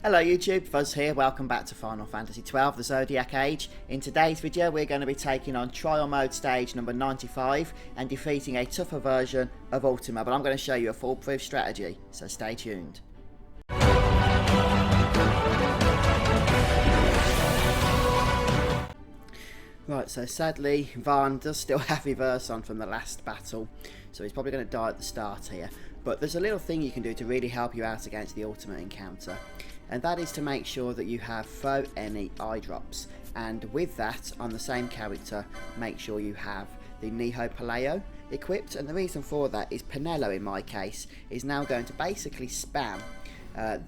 Hello YouTube, Fuzz here, welcome back to Final Fantasy XII The Zodiac Age. In today's video we're going to be taking on trial mode stage number 95 and defeating a tougher version of Ultima, but I'm going to show you a foolproof strategy, so stay tuned. Right, so sadly Varn does still have reverse on from the last battle, so he's probably going to die at the start here, but there's a little thing you can do to really help you out against the ultimate encounter. And that is to make sure that you have throw any eye drops, and with that on the same character make sure you have the Niho Paleo equipped. And the reason for that is Penelo in my case is now going to basically spam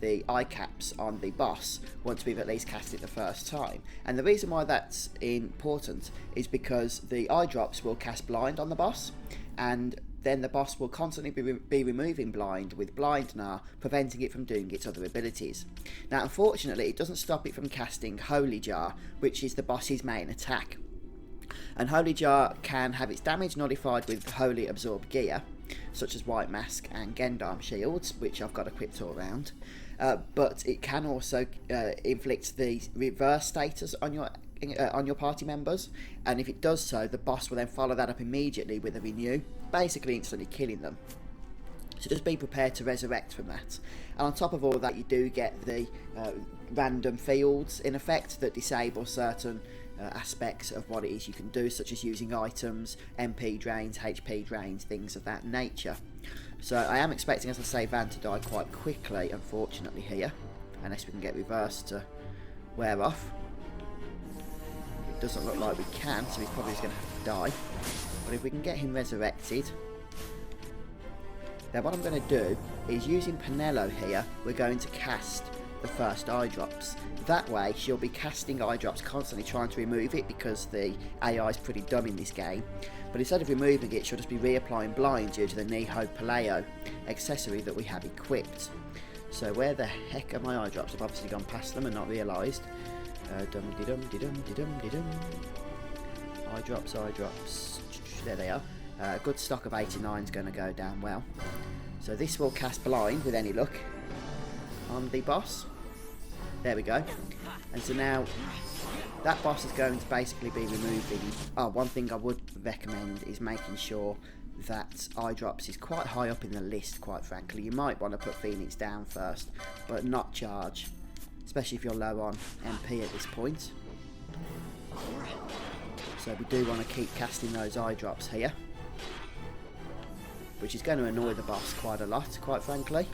the eye caps on the boss once we've at least cast it the first time. And the reason why that's important is because the eye drops will cast blind on the boss, and then the boss will constantly be removing blind with blind now, preventing it from doing its other abilities. Now unfortunately it doesn't stop it from casting Holy Jar, which is the boss's main attack. And Holy Jar can have its damage nullified with Holy Absorb gear, such as White Mask and Gendarm shields, which I've got equipped all around. But it can also inflict the reverse status on your party members, and if it does so, the boss will then follow that up immediately with a renew, basically instantly killing them. So just be prepared to resurrect from that. And on top of all that, you do get the random fields in effect that disable certain aspects of what it is you can do, such as using items, MP drains, HP drains, things of that nature. So I am expecting, as I say, Van to die quite quickly, unfortunately here, unless we can get reverse to wear off. It doesn't look like we can, so he's probably just going to have to die. But if we can get him resurrected, then what I'm going to do is, using Penelo here, we're going to cast the first eye drops. That way she'll be casting eye drops constantly, trying to remove it, because the AI is pretty dumb in this game. But instead of removing it, she'll just be reapplying blind due to the Niho Paleo accessory that we have equipped. So where the heck are my eye drops? I've obviously gone past them and not realised. Eye drops. There they are. A good stock of 89 is going to go down well. So this will cast blind with any luck on the boss. There we go. And so now that boss is going to basically be removing. One thing I would recommend is making sure that eye drops is quite high up in the list, quite frankly. You might want to put Phoenix down first, but not charge, especially if you're low on MP at this point. So we do want to keep casting those eye drops here, which is going to annoy the boss quite a lot, quite frankly.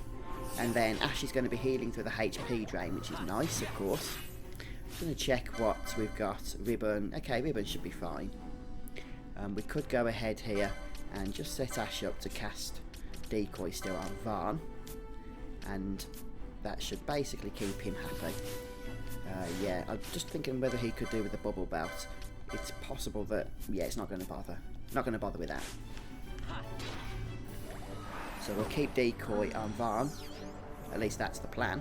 And then Ash is going to be healing through the HP drain, which is nice, of course. I'm going to check what we've got. Ribbon. Okay, Ribbon should be fine. We could go ahead here and just set Ash up to cast Decoy still on Varn, and that should basically keep him happy. Yeah, I'm just thinking whether he could do with the bubble belt. It's possible that, yeah, it's not going to bother. Not going to bother with that. So we'll keep Decoy on Varn. At least that's the plan.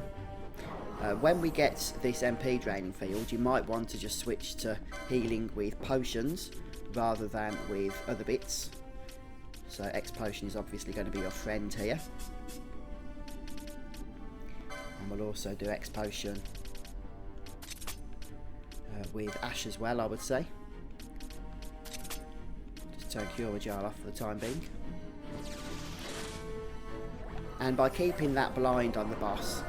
When we get this MP draining field, you might want to just switch to healing with potions rather than with other bits. So X potion is obviously going to be your friend here. And we'll also do X potion with Ash as well, I would say. Just turn Cure Jar off for the time being. And by keeping that blind on the boss,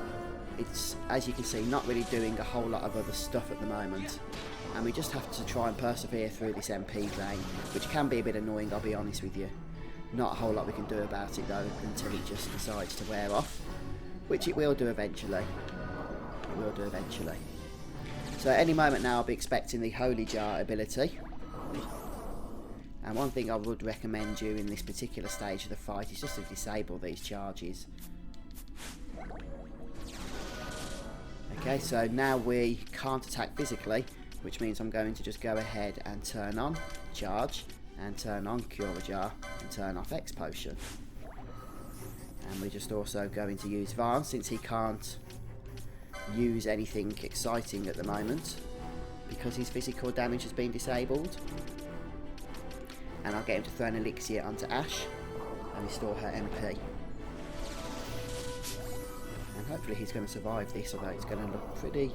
it's, as you can see, not really doing a whole lot of other stuff at the moment. And we just have to try and persevere through this MP drain, which can be a bit annoying, I'll be honest with you. Not a whole lot we can do about it though, until it just decides to wear off, which it will do eventually. It will do eventually. So at any moment now I'll be expecting the Holy Jar ability. And one thing I would recommend you in this particular stage of the fight is just to disable these charges. Okay, so now we can't attack physically, which means I'm going to just go ahead and turn on charge, and turn on Cure Jar, and turn off X potion. And we're just also going to use Varn, since he can't use anything exciting at the moment, because his physical damage has been disabled. And I'll get him to throw an elixir onto Ash and restore her MP. And hopefully he's going to survive this, although it's going to look pretty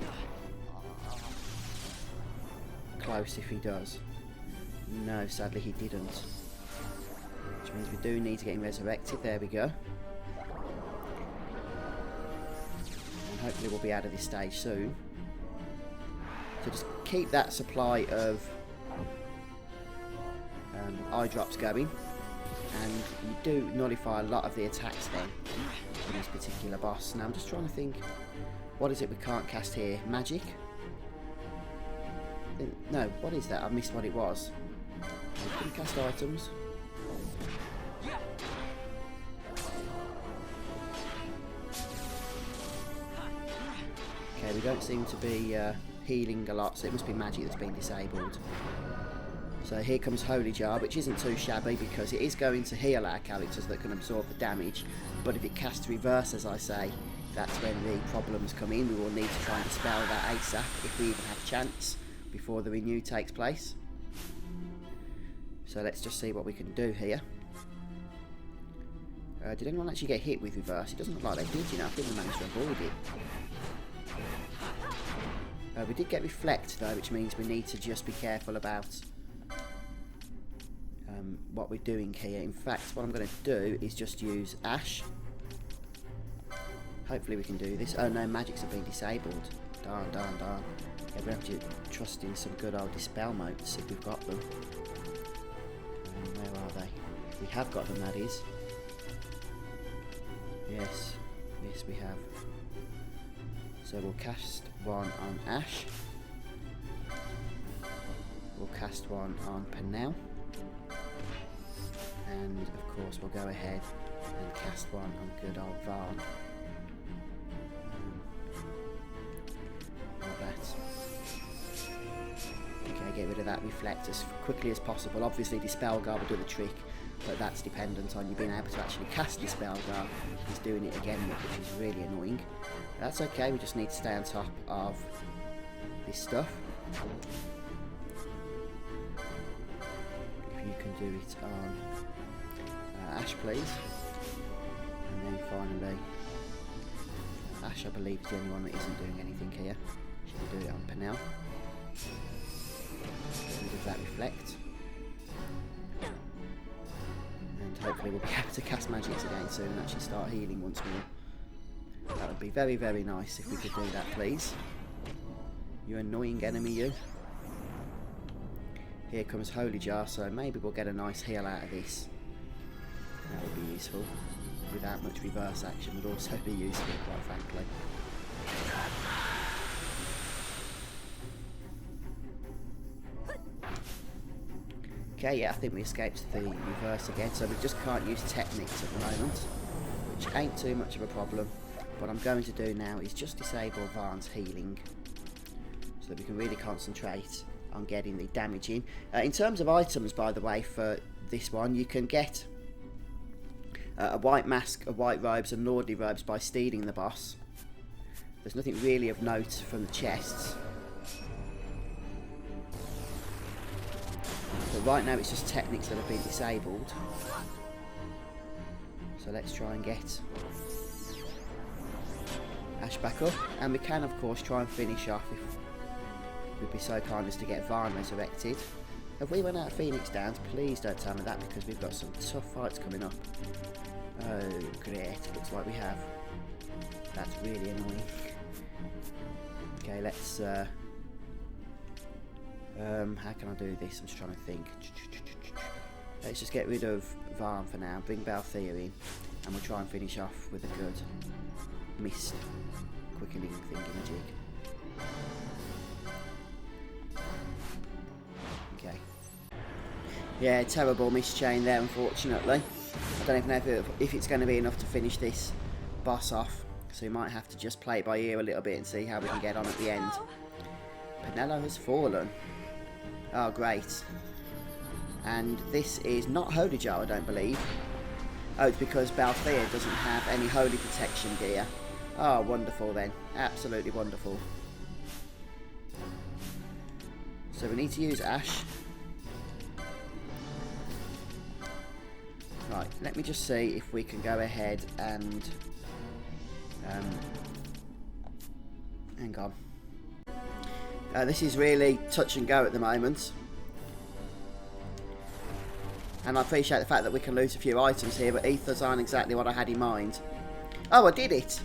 close if he does. No, sadly he didn't. Which means we do need to get him resurrected. There we go. And hopefully we'll be out of this stage soon. So just keep that supply of eye drops going. And you do nullify a lot of the attacks then in this particular boss. Now I'm just trying to think, what is it we can't cast here? Magic? No, what is that? I missed what it was. We couldn't cast items. Okay, we don't seem to be healing a lot, so it must be magic that's been disabled. So here comes Holy Jar, which isn't too shabby because it is going to heal our characters that can absorb the damage. But if it casts reverse, as I say, that's when the problems come in. We will need to try and dispel that ASAP if we even have a chance before the renew takes place. So let's just see what we can do here. Did anyone actually get hit with reverse? It doesn't look like they did, you know. I think we managed to avoid it. We did get reflect though, which means we need to just be careful about what we're doing here. In fact, what I'm going to do is just use Ash. Hopefully we can do this. Oh no, magics have been disabled. Darn, darn, darn. Yeah, we have to trust in some good old dispel motes if we've got them. Where are they? We have got them, that is. Yes, yes we have. So we'll cast one on Ash. We'll cast one on Panel. And of course we'll go ahead and cast one on good old Varn. Like that. Okay, get rid of that reflect as quickly as possible. Obviously Dispel Guard will do the trick, but that's dependent on you being able to actually cast Dispel Guard. He's doing it again, which is really annoying. That's okay, we just need to stay on top of this stuff. If you can do it on Ash, please. And then finally, Ash, I believe, is the only one that isn't doing anything here. Should we do it on Panel? Get rid of that reflect. And hopefully we'll be able to cast magics again soon and actually start healing once more. That would be very, very nice if we could do that, please. You annoying enemy, you. Here comes Holy Jar, so maybe we'll get a nice heal out of this. That would be useful. Without much reverse action would also be useful, quite frankly. Okay, yeah, I think we escaped the reverse again, so we just can't use techniques at the moment, which ain't too much of a problem. What I'm going to do now is just disable Varn's healing, so that we can really concentrate on getting the damage in. In terms of items, by the way, for this one, you can get a white mask, a white robes and lordly robes by stealing the boss. There's nothing really of note from the chests. But right now it's just techniques that have been disabled. So let's try and get Ash back up. And we can of course try and finish off if we'd be so kind as to get Varn resurrected. Have we run out of Phoenix Downs? Please don't tell me that, because we've got some tough fights coming up. Oh great, looks like we have. That's really annoying. Okay, let's how can I do this? I'm just trying to think. Let's just get rid of Varn for now, bring Balthier in, and we'll try and finish off with a good mist quickening thingamajig. Okay. Yeah, terrible mist chain there, unfortunately. I don't even know if it's going to be enough to finish this boss off, so we might have to just play it by ear a little bit and see how we can get on at the end. Penello has fallen. Oh, great. And this is not Holy Jar, I don't believe. Oh, it's because Balthier doesn't have any holy protection gear. Oh, wonderful then. Absolutely wonderful. So we need to use Ash. Right, let me just see if we can go ahead and Hang on. This is really touch and go at the moment. And I appreciate the fact that we can lose a few items here, but ethers aren't exactly what I had in mind. Oh, I did it!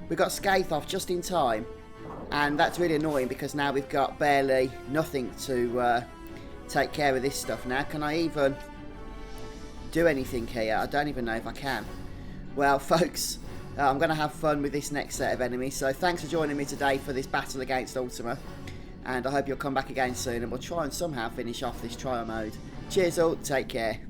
We got Scathe off just in time. And that's really annoying because now we've got barely nothing to take care of this stuff now. Can I even do anything here? I don't even know if I can. Well, folks, I'm going to have fun with this next set of enemies. So thanks for joining me today for this battle against Ultima. And I hope you'll come back again soon and we'll try and somehow finish off this trial mode. Cheers all, take care.